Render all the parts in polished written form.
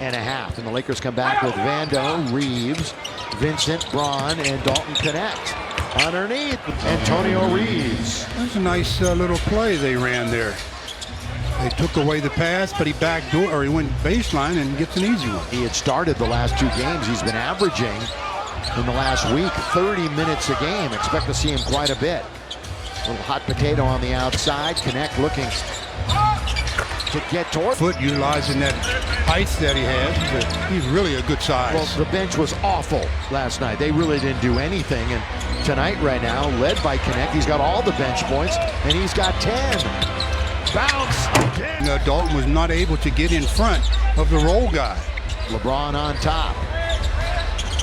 and a half. And the Lakers come back with Vando, Reeves, Vincent, Braun, and Dalton Connect. Underneath, Antonio Reeves. That's a nice little play they ran there. They took away the pass, but he backdoor, or he went baseline and gets an easy one. He had started the last 2 games. He's been averaging in the last week 30 minutes a game. Expect to see him quite a bit. Little hot potato on the outside. Connect looking to get toward. Foot utilizing that height that he has. He's really a good size. Well, the bench was awful last night. They really didn't do anything. And tonight, right now, led by Connect, he's got all the bench points, and he's got 10. Bounce again. Dalton was not able to get in front of the roll guy. LeBron on top.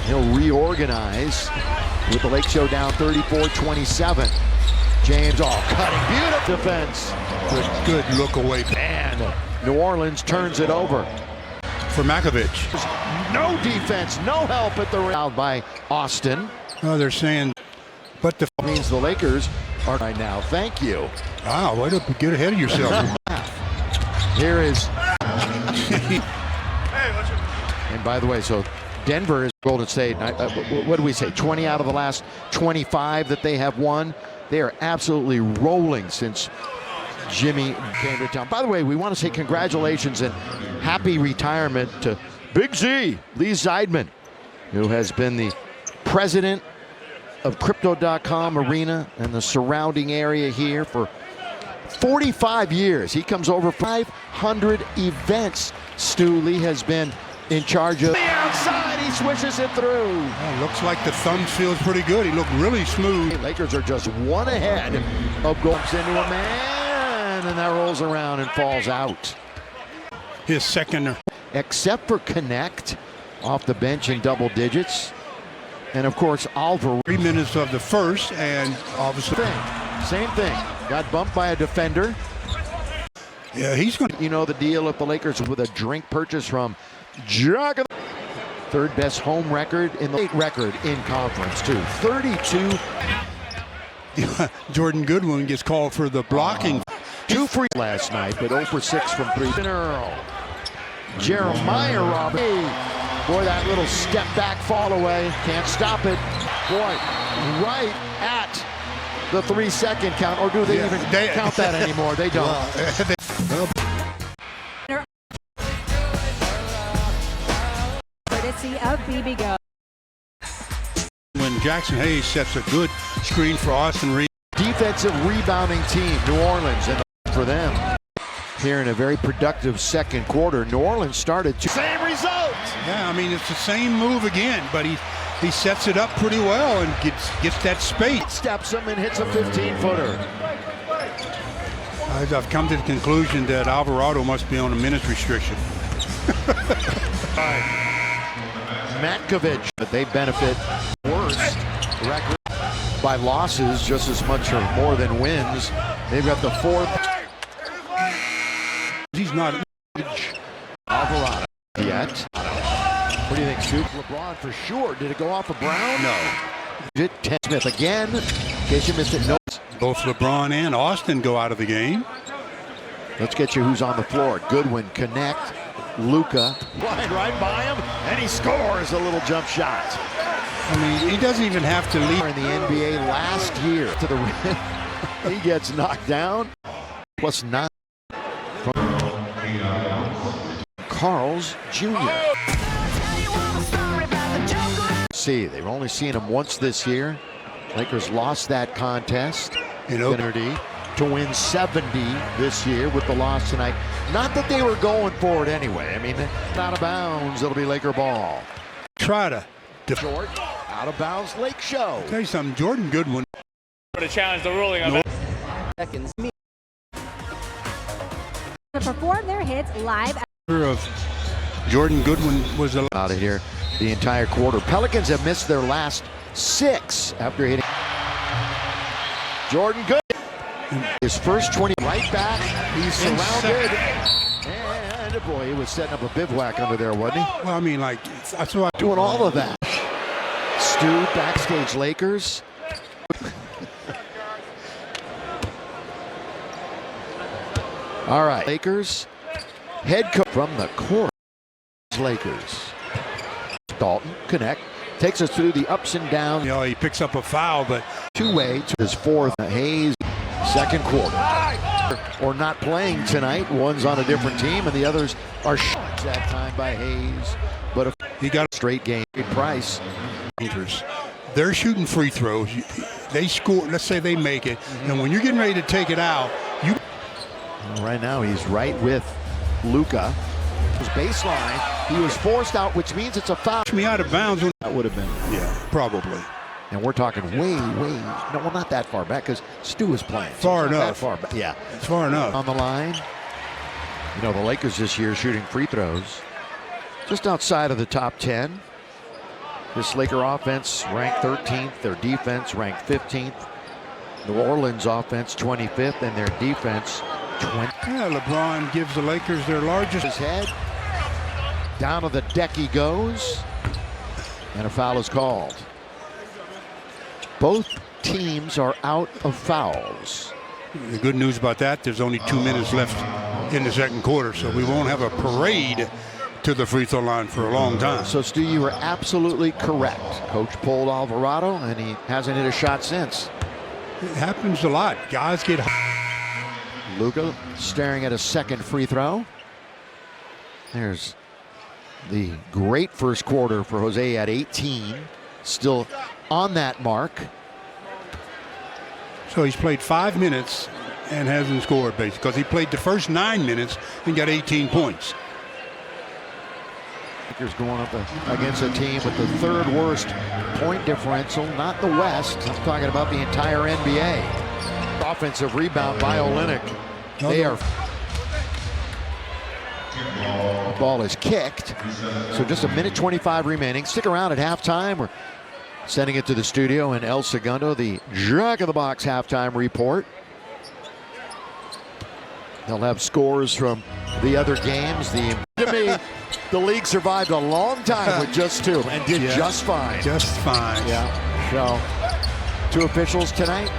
He'll reorganize with the Lake Show down 34-27. James all cutting. Beautiful defense. Good look away. And New Orleans turns it over. For Makovich. No defense, no help at the rim. Out by Austin. Oh, they're saying, but the means the Lakers are right now. Thank you. Wow, way to get ahead of yourself. Here is. And by the way, so Denver is Golden State. What do we say? 20 out of the last 25 that they have won. They are absolutely rolling since Jimmy came to town. By the way, we want to say congratulations and happy retirement to Big Z, Lee Zeidman, who has been the president of Crypto.com Arena and the surrounding area here for 45 years. He comes over 500 events. Stu Lee has been in charge of the outside. He swishes it through. Oh, looks like the thumb feels pretty good. He looked really smooth. The Lakers are just one ahead of goals into a man, and that rolls around and falls out. His second. Except for Connect off the bench in double digits. And of course, Alvarez. 3 minutes of the first, and obviously. Same thing. Got bumped by a defender. Yeah, he's going to. You know the deal if the Lakers with a drink purchase from Jack. Third best home record in the record in conference, too. 32. Jordan Goodwin gets called for the blocking. 2 free last night, but 0 for 6 from 3. Earl. Jeremiah Robert. Boy, that little step back fall away. Can't stop it. Boy, right at the 3-second count. Or do they even count that anymore? They don't. Courtesy of BB Go. When Jackson Hayes sets a good screen for Austin Reeves. Defensive rebounding team, New Orleans, and for them. Here in a very productive second quarter, New Orleans started to. Same result! Yeah, I mean, it's the same move again, but he sets it up pretty well and gets that space. Steps him and hits a 15-footer. I've come to the conclusion that Alvarado must be on a minutes restriction. Matkovich, but they benefit worst record by losses just as much or more than wins. They've got the 4th. He's not Alvarado yet. What do you think, Stu? LeBron for sure. Did it go off of Brown? No. Ted Smith again. In case you missed it, no. Both LeBron and Austin go out of the game. Let's get you who's on the floor. Goodwin, Connect, Luka. Flying right by him, and he scores a little jump shot. I mean, he doesn't even have to leave. In the NBA last year to the rim. He gets knocked down. Plus 9. Carls Jr. See, they've only seen him once this year. Lakers lost that contest. Opportunity to win 70 this year with the loss tonight. Not that they were going for it anyway. I mean, out of bounds, it'll be Laker ball. Try to. Short, out of bounds, Lake Show. I'll tell you something, Jordan Goodwin. To challenge the ruling of it. Seconds. To perform their hits live. Of Jordan Goodwin was out of here the entire quarter. Pelicans have missed their last 6 after hitting. Jordan Goodwin, his first 20 right back. He's surrounded. And boy, he was setting up a bivouac under there, wasn't he? Well, I mean, like, that's why doing all of that. Stu, backstage Lakers. All right, Lakers head coach from the court. Lakers. Dalton connect, takes us through the ups and downs. You know, he picks up a foul, but Two-way to his fourth. Hayes, second quarter. Or not playing tonight. One's on a different team, and the others are shot that time by Hayes. But he got a straight game. Price. They're shooting free throws. They score. Let's say they make it, and when you're getting ready to take it out, you. Right now, he's right with Luka. His baseline. He was forced out, which means it's a foul. Me out of bounds. That would have been. Yeah, probably. And we're talking way, no, well, not that far back because Stu is playing. Far enough. That far back. Yeah. It's far enough. On the line. You know, the Lakers this year shooting free throws just outside of the top 10. This Laker offense ranked 13th. Their defense ranked 15th. New Orleans offense 25th, and their defense 20th. Yeah, LeBron gives the Lakers their largest. His head. Down to the deck he goes. And a foul is called. Both teams are out of fouls. The good news about that, there's only 2 minutes left in the second quarter, so we won't have a parade to the free throw line for a long time. So, Stu, you were absolutely correct. Coach pulled Alvarado, and he hasn't hit a shot since. It happens a lot. Guys get. Luka staring at a second free throw. There's the great first quarter for Jose at 18. Still on that mark. So he's played 5 minutes and hasn't scored, basically, because he played the first 9 minutes and got 18 points. Lakers going up against a team with the third worst point differential, not the West. I'm talking about the entire NBA. Offensive rebound by Olynyk. They are. The ball is kicked. So just a minute 25 remaining. Stick around at halftime. We're sending it to the studio and El Segundo, the Jack of the Box halftime report. They'll have scores from the other games. To me, the league survived a long time with just two and did just fine. Just fine. Yeah. So, two officials tonight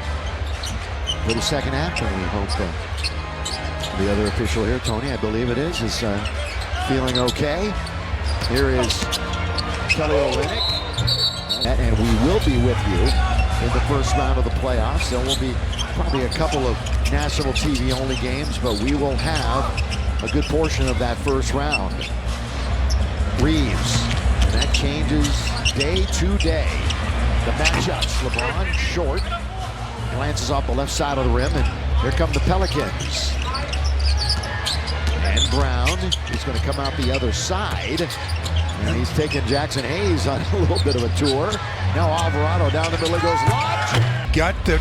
for the second half, and we hope that the other official here, Tony, I believe it is feeling okay. Here is Kelly Olynyk. And we will be with you in the first round of the playoffs. There will be probably a couple of national TV-only games, but we will have a good portion of that first round. Reeves, and that changes day to day. The matchups, LeBron short, glances off the left side of the rim, and here come the Pelicans. And Brown, he's going to come out the other side. And he's taking Jackson Hayes on a little bit of a tour. Now Alvarado down the middle, he goes locked. Got the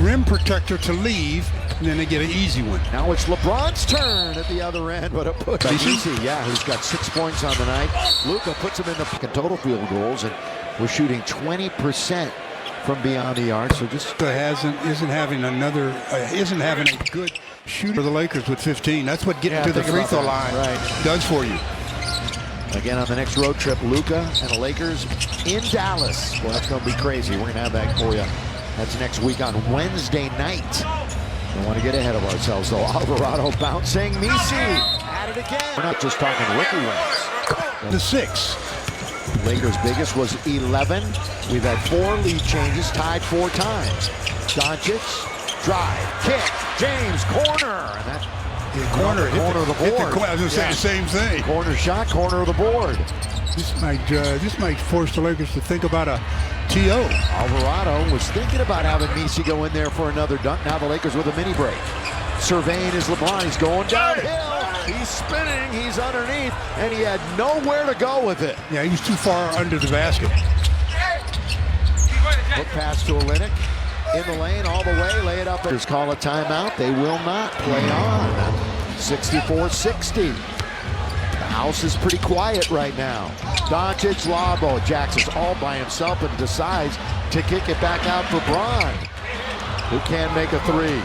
rim protector to leave, and then they get an easy one. Now it's LeBron's turn at the other end. What a push. Yeah, who's got 6 points on the night. Luka puts him in the total field goals, and we're shooting 20% from beyond the arc. So just isn't having a good shooter for the Lakers with 15. That's what getting to the free throw line does for you. Again on the next road trip, Luka and the Lakers in Dallas. Well, that's going to be crazy. We're going to have that for you. That's next week on Wednesday night. Don't want to get ahead of ourselves, though. Alvarado bouncing. Messi at it again. We're not just talking rookie wins. The 6. Lakers' biggest was 11. We've had 4 lead changes, tied 4 times. Doncic, drive, kick, James, corner. And that corner of the board. I was going to say the same thing. Corner shot, corner of the board. This might force the Lakers to think about a TO. Alvarado was thinking about having Messi go in there for another dunk. Now the Lakers with a mini break. Surveying his LeBron. He's going downhill. He's spinning. He's underneath. And he had nowhere to go with it. Yeah, he was too far under the basket. Hook pass to Olynyk. In the lane all the way. Lay it up. Lakers call a timeout. They will not play on. 64-60. The house is pretty quiet right now. Doncic, Labo, Jackson's all by himself and decides to kick it back out for Braun, who can make a 3.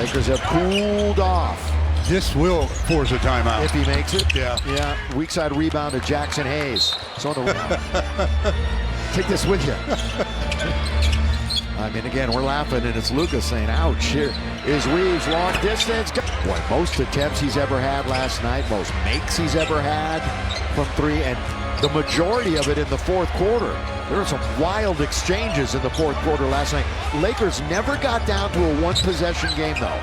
Lakers have cooled off. This will force a timeout. If he makes it. Yeah. Weak side rebound to Jackson Hayes. So take this with you. I mean, again, we're laughing, and it's Luka saying, ouch, here is Reeves, long distance. Boy, most attempts he's ever had last night, most makes he's ever had. from three, and the majority of it in the fourth quarter. There were some wild exchanges in the fourth quarter last night. Lakers never got down to a one-possession game, though.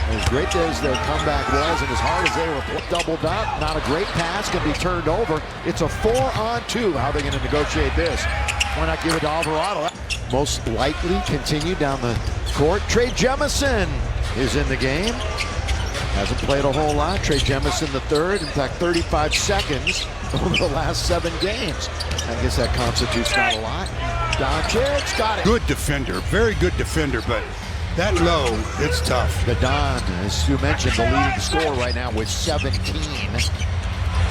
As great as their comeback was, and as hard as they were doubled up, not a great pass can be turned over. It's a 4-on-2. How are they going to negotiate this? Why not give it to Alvarado? Most likely continue down the court. Trey Jemison is in the game. Hasn't played a whole lot. Trey Jemison the third. In fact, 35 seconds over the last 7 games. I guess that constitutes not a lot. Doncic got it. Good defender, very good defender, but that low, it's tough. The Don, as you mentioned, the leading scorer right now with 17.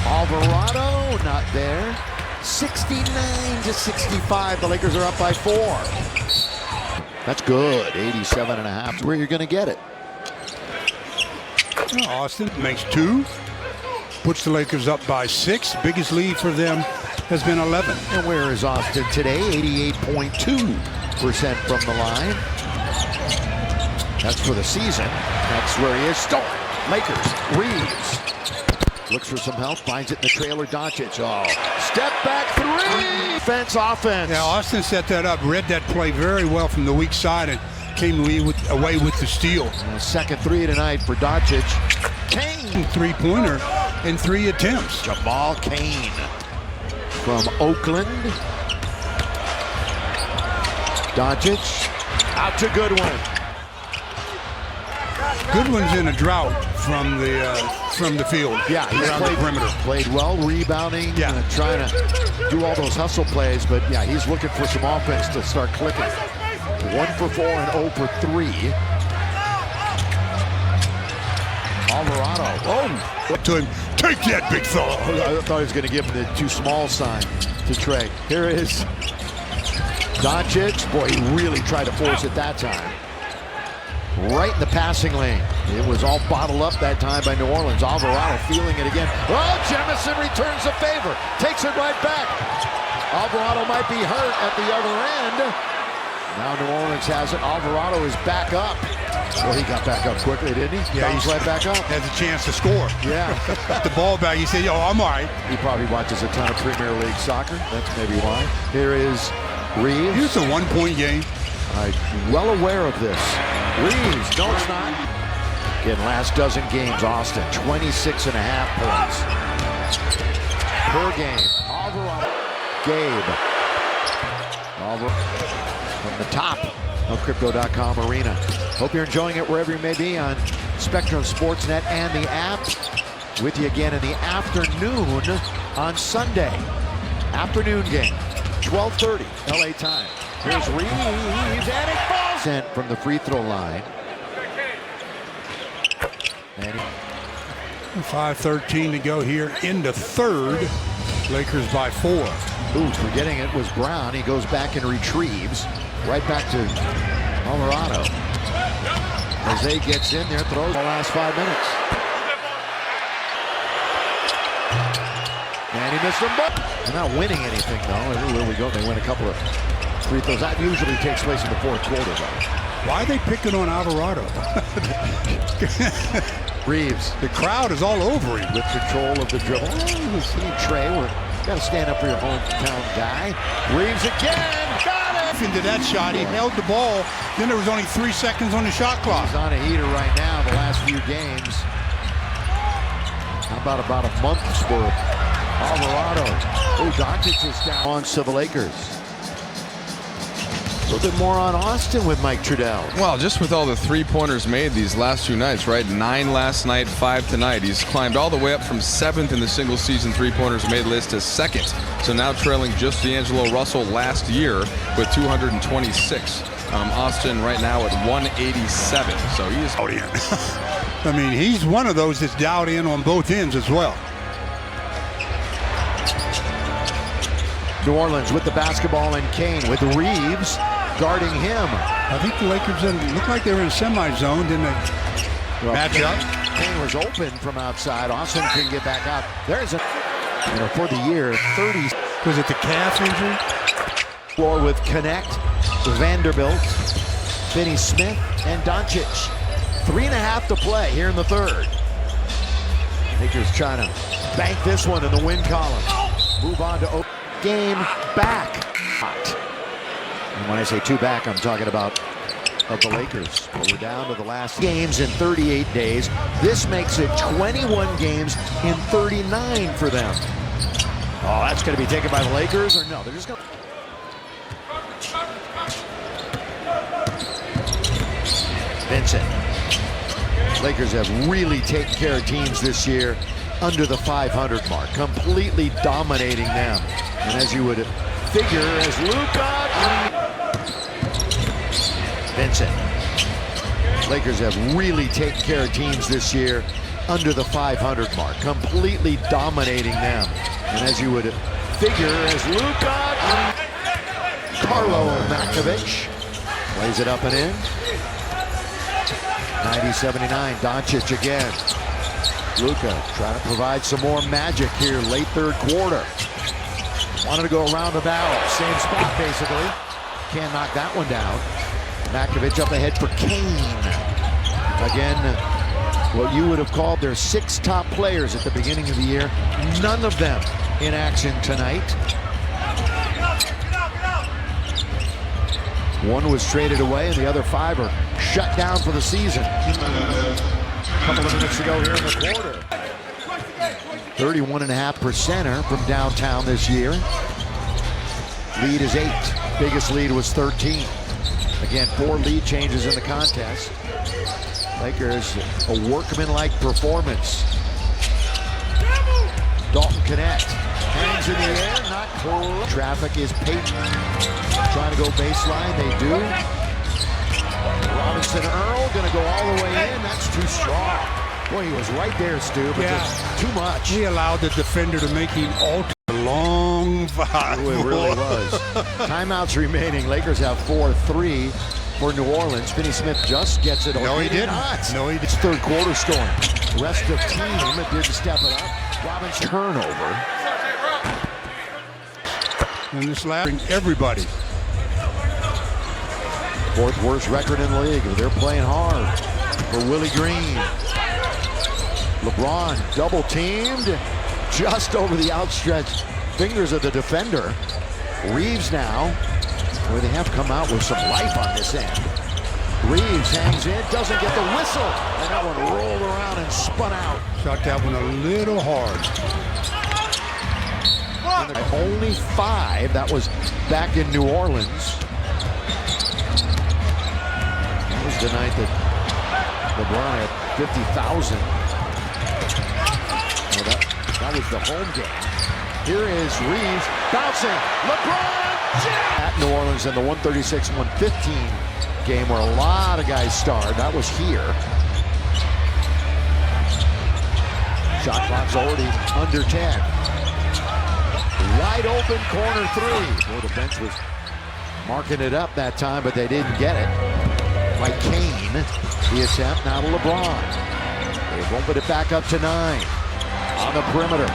Alvarado not there. 69-65. The Lakers are up by 4. That's good. 87.5. Where you're going to get it. Austin makes 2. Puts the Lakers up by 6. Biggest lead for them has been 11. And where is Austin today? 88.2% from the line. That's for the season. That's where he is. Stolen. Lakers. Reeves. Looks for some help. Finds it in the trailer. Doncic. Oh. Step back 3. Defense, offense. Yeah, Austin set that up. Read that play very well from the weak side and came away with the steal. Second 3 tonight for Doncic. Kane. 3-pointer in 3 attempts. Jamal Kane from Oakland. Doncic out to Goodwin. Goodwin's in a drought from the field. Yeah, he's around the perimeter. Played well, rebounding, yeah, trying to do all those hustle plays, but yeah, he's looking for some offense to start clicking. 1 for 4 and 0 for 3. Alvarado. Oh, to him, take that, big fella. I thought he was going to give him the too small sign to Trey. Here is Doncic. Boy, he really tried to force it that time. Right in the passing lane. It was all bottled up that time by New Orleans. Alvarado feeling it again. Oh, Jemison returns the favor. Takes it right back. Alvarado might be hurt at the other end. Now New Orleans has it. Alvarado is back up. Well, he got back up quickly, didn't he? Yeah, he's right back up. Has a chance to score. Yeah. Got the ball back. He said, yo, I'm all right. He probably watches a ton of Premier League soccer. That's maybe why. Here is Reeves. It's a 1-point game. I'm well aware of this. Reeves, no, it's not. Again, last dozen games, Austin, 26.5 points per game. Alvarado. Gabe. Alvarado from the top of Crypto.com Arena. Hope you're enjoying it wherever you may be on Spectrum Sportsnet and the app. With you again in the afternoon on Sunday. Afternoon game, 12:30 LA time. Here's Reeves, and it falls. Sent from the free throw line. And 5:13 to go here in the third. Lakers by 4. Ooh, forgetting it was Brown. He goes back and retrieves. Right back to Alvarado. Jose gets in there, throws the last 5 minutes. And he missed them both. They're not winning anything, though. Everywhere we go, they win a couple of free throws. That usually takes place in the fourth quarter, though. Why are they picking on Alvarado? Reeves. The crowd is all over him. With control of the dribble. Oh, see Trey, we're got to stand up for your hometown guy. Reeves again. Got it. Into that shot, he held the ball. Then there was only 3 seconds on the shot clock. He's on a heater right now the last few games. How about a month's worth? Alvarado. Oh, Doncic is down on to the Lakers. A little bit more on Austin with Mike Trudell. Well, just with all the three-pointers made these last 2 nights, right? 9 last night, 5 tonight. He's climbed all the way up from 7th in the single-season three-pointers made list to 2nd. So now trailing just D'Angelo Russell last year with 226. Austin right now at 187. So he is out in. I mean, he's one of those that's dialed in on both ends as well. New Orleans with the basketball and Kane with Reeves guarding him. I think the Lakers looked like they were in semi-zone, didn't they? Well, match up. Kane was open from outside. Austin couldn't get back out. There's a, for the year, 30. Was it the calf injury? Floor with Connect, Vanderbilt, Finney Smith, and Doncic. 3.5 to play here in the third. Lakers trying to bank this one in the win column. Move on to game back. And when I say two back, I'm talking about of the Lakers. But we're down to the last games in 38 days. This makes it 21 games in 39 for them. Oh, that's going to be taken by the Lakers, or no? They're just going to... Vincent. Lakers have really taken care of teams this year under the 500 mark, completely dominating them. And as you would figure, as Luka... Vincent. Lakers have really taken care of teams this year under the 500 mark, completely dominating them. And as you would figure, as Luka... Carlo Makovic lays it up and in. 90-79, Doncic again. Luka trying to provide some more magic here, late third quarter. Wanted to go around the barrel, same spot basically. Can't knock that one down. Makovic up ahead for Kane. Again, what you would have called their 6 top players at the beginning of the year. None of them in action tonight. One was traded away and the other 5 are shut down for the season. A couple of minutes to go here in the quarter. 31.5%er from downtown this year. Lead is 8. Biggest lead was 13. Again, 4 lead changes in the contest. Lakers, a workman-like performance. Dalton Connect hangs in the air, not close. Traffic is Peyton. Trying to go baseline, they do. Robinson Earl gonna go all the way in. That's too strong. Boy, he was right there, Stu, but just too much. He allowed the defender to make him alter long five. It really was. Timeouts remaining. Lakers have 4-3 for New Orleans. Finney Smith just gets it. No, he didn't. No, he didn't. It's third quarter storm. The rest of the team did step it up. Robinson turnover. And this last, everybody. 4th worst record in the league. They're playing hard for Willie Green. LeBron double teamed just over the outstretched fingers of the defender. Reeves now, where they have come out with some life on this end. Reeves hangs in, doesn't get the whistle, and that one rolled around and spun out. Shot that one a little hard. Only 5. That was back in New Orleans. That was the night that LeBron had 50,000. Well, that was the home game. Here is Reeves bouncing. LeBron at New Orleans in the 136-115 game where a lot of guys starred. That was here. Shot clock's already under 10. Wide open corner 3. Well, the bench was marking it up that time, but they didn't get it. By Kane, the attempt now to LeBron. They won't put it back up to 9. On the perimeter.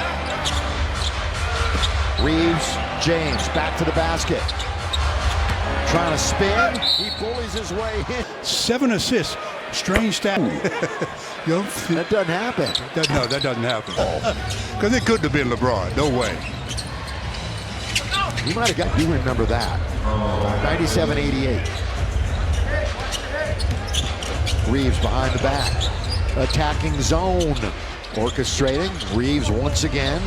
Reeves, James, back to the basket. Trying to spin. He bullies his way in. 7 assists. Strange stat. That doesn't happen. No, that doesn't happen. Because it couldn't have been LeBron. No way. He might have got, you remember that. 97-88. Reeves behind the back. Attacking zone. Orchestrating. Reeves once again.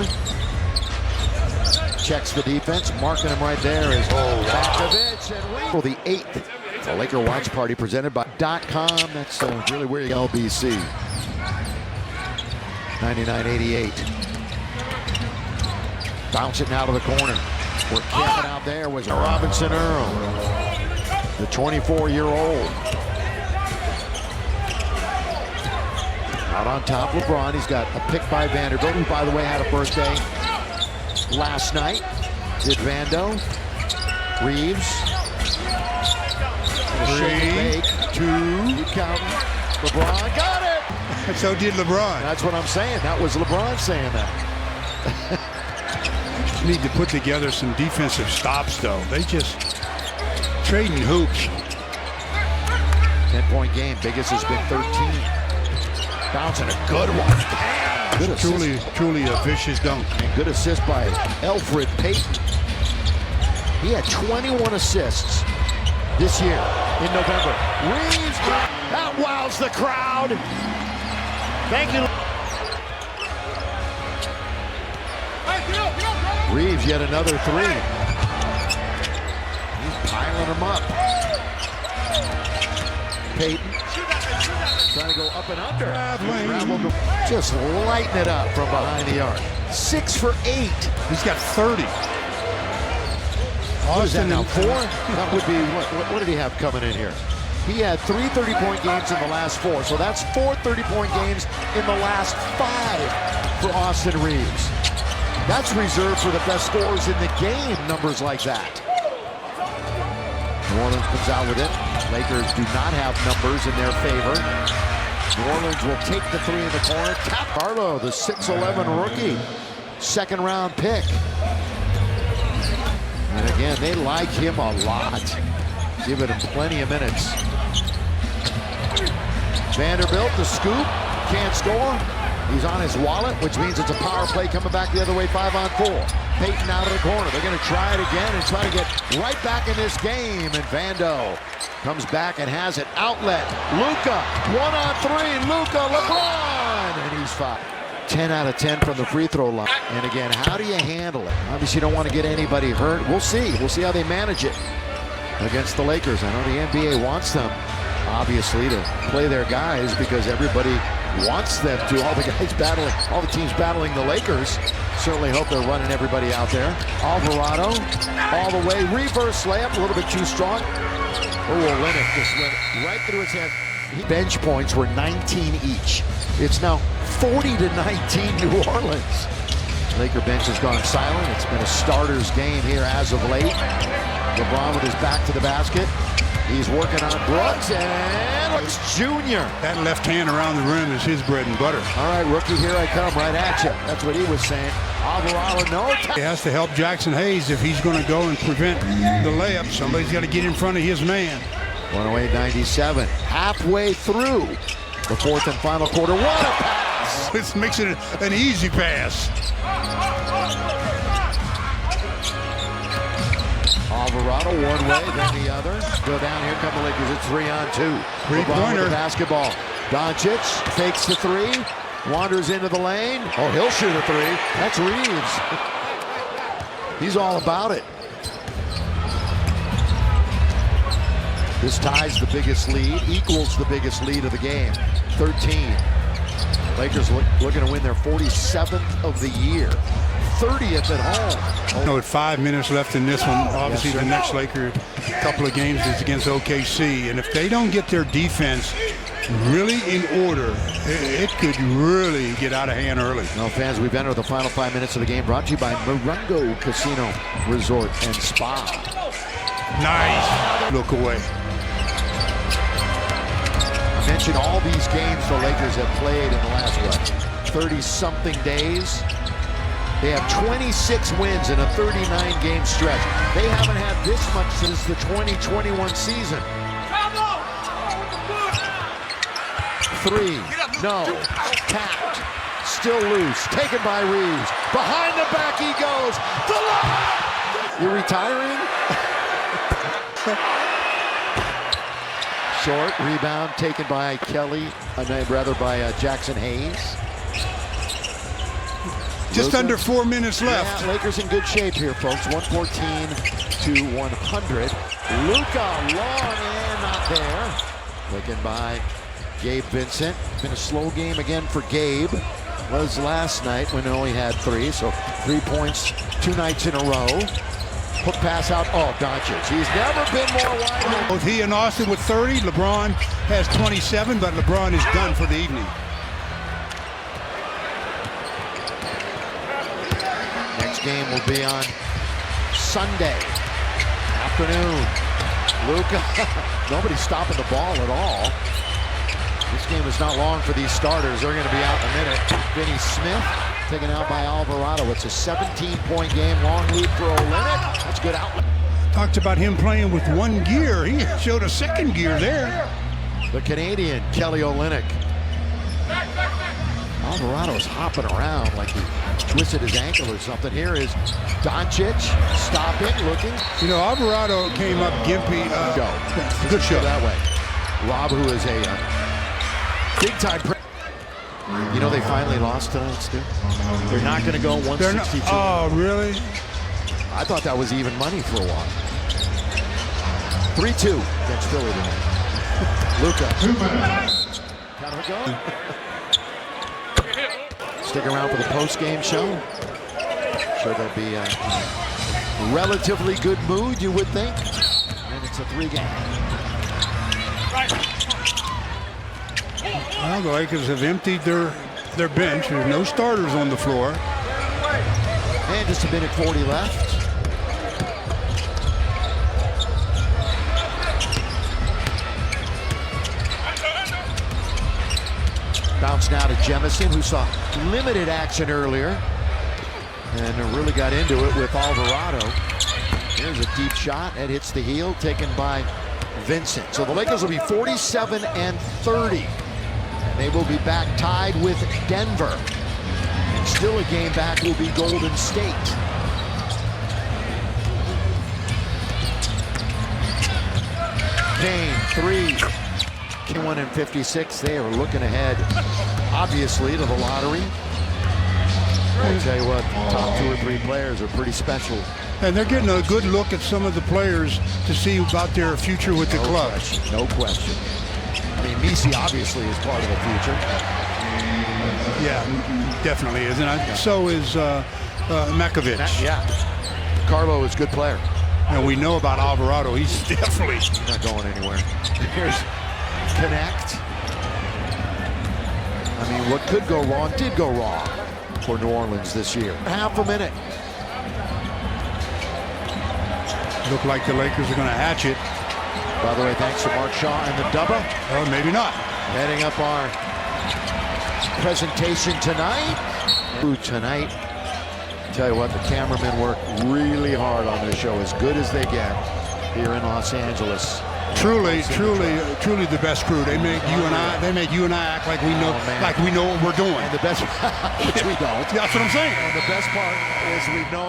Checks the defense. Marking him right there is Makovic and Reeves. For the 8th. The Laker Watch Party presented by .com. That's really where you go. LBC. 99-88. Bounce it now to the corner. We're camping out there was Robinson Earl, the 24-year-old. Out on top, LeBron. He's got a pick by Vanderbilt, who, by the way, had a birthday last night. Did Vando. Reeves. 3, 2. You count. LeBron got it. So did LeBron. That's what I'm saying. That was LeBron saying that. Need to put together some defensive stops, though. They just trading hoops. 10-point game. Biggest has been 13. Bouncing a good one. Good assist. Truly a vicious dunk. And good assist by Elfrid Payton. He had 21 assists this year in November. Reeves, that wows the crowd. Thank you. Reeves, yet another three. He's piling them up. Payton trying to go up and under. Just lighting it up from behind the arc. 6 for 8. He's got 30. What is that now, 4? That would be, what did he have coming in here? He had 3 30-point games in the last 4, so that's 4 30-point games in the last 5 for Austin Reeves. That's reserved for the best scorers in the game, numbers like that. New Orleans comes out with it. Lakers do not have numbers in their favor. New Orleans will take the 3 in the corner. Tap Barlow, the 6'11 rookie, second-round pick. And again, they like him a lot. Giving him plenty of minutes. Vanderbilt, the scoop, can't score. He's on his wallet, which means it's a power play coming back the other way, 5-on-4. Payton out of the corner. They're going to try it again and try to get right back in this game. And Vando comes back and has it. Outlet. Luka, 1-on-3. Luka, LeBron. And he's 5. 10 out of 10 from the free throw line. And again, how do you handle it? Obviously, you don't want to get anybody hurt. We'll see. We'll see how they manage it against the Lakers. I know the NBA wants them, obviously, to play their guys because everybody wants them to. All the guys battling, all the teams battling the Lakers. Certainly hope they're running everybody out there. Alvarado, all the way. Reverse layup, a little bit too strong. Oh, Olynyk just went right through his head. Bench points were 19 each. It's now 40-19 New Orleans. Laker bench has gone silent. It's been a starter's game here as of late. LeBron with his back to the basket. He's working on Brooks and Brooks Jr. That left hand around the rim is his bread and butter. All right, rookie, here I come, right at you. That's what he was saying. Alvarado, no. He has to help Jackson Hayes if he's going to go and prevent the layup. Somebody's got to get in front of his man. 108-97. Halfway through the fourth and final quarter. What a pass! This makes it an easy pass. Alvarado one way, then the other. Go down, here come the Lakers. It's 3-on-2. Three-pointer. Basketball. Doncic fakes the 3, wanders into the lane. Oh, he'll shoot a 3. That's Reeves. He's all about it. This ties the biggest lead, equals the biggest lead of the game, 13. Lakers looking to win their 47th of the year, 30th at home. No, with 5 minutes left in this one, obviously the next Laker couple of games is against OKC. And if they don't get their defense really in order, it could really get out of hand early. Well, fans, we've entered the final 5 minutes of the game, brought to you by Morongo Casino Resort and Spa. Nice. Look away. I mentioned all these games the Lakers have played in the last, 30-something days. They have 26 wins in a 39-game stretch. They haven't had this much since the 2021 season. 3, no, tapped, still loose, taken by Reeves. Behind the back he goes. The line! You're retiring? Short rebound taken by Kelly, by Jackson Hayes. Just Luka. under 4 minutes left. Yeah, Lakers in good shape here, folks. 114-100. Luka, long and not there. Taken by Gabe Vincent. Been a slow game again for Gabe. Was last night when he only had 3, so 3 points 2 nights in a row. Hook pass out. Oh, Doncic. He's never been more wide. Both he and Austin with 30. LeBron has 27, but LeBron is done for the evening. Next game will be on Sunday afternoon. Luka, nobody's stopping the ball at all. This game is not long for these starters. They're going to be out in a minute. Finney Smith taken out by Alvarado. It's a 17-point game. Long lead for Olynyk. That's good outlet. Talked about him playing with 1 gear. He showed a 2nd gear there. The Canadian, Kelly Olynyk. Alvarado's hopping around like he twisted his ankle or something. Here is Doncic stopping, looking. You know, Alvarado came up gimpy. Go. Good show. That way. Rob, who is a big-time. You know, they finally lost tonight, Stu. They're not going to go 162. Oh, really? I thought that was even money for a while. 3-2 against Philly tonight. Luka. Kind of a go. Stick around for the post-game show. Sure there'll be a relatively good mood, you would think. And it's a 3-game. Well, the Lakers have emptied their bench. There's no starters on the floor. And just a minute 40 left. Bounce now to Jemison, who saw limited action earlier and really got into it with Alvarado. Here's a deep shot. It hits the heel, taken by Vincent. So the Lakers will be 47 and 30. They will be back tied with Denver. And still a game back will be Golden State. Kane, 3. 1 and 56. They are looking ahead, obviously, to the lottery. I tell you what, top 2 or 3 players are pretty special. And they're getting a good look at some of the players to see about their future with the club. No question. I mean, Messi obviously is part of the future. Yeah, definitely is. And so is Makovic. Yeah. Carlo is a good player. And we know about Alvarado. He's definitely not going anywhere. Here's Connect. I mean, what could go wrong did go wrong for New Orleans this year. Half a minute. Look like the Lakers are going to hatch it. By the way, thanks to Mark Shaw and the Dubba. Oh, maybe not. Heading up our presentation tonight. Tonight, tell you what, the cameramen work really hard on this show, as good as they get here in Los Angeles. Truly the best crew. They make you and I. They make you and I act like we know, like we know what we're doing. And the best, which we don't. That's what I'm saying. And the best part is we know.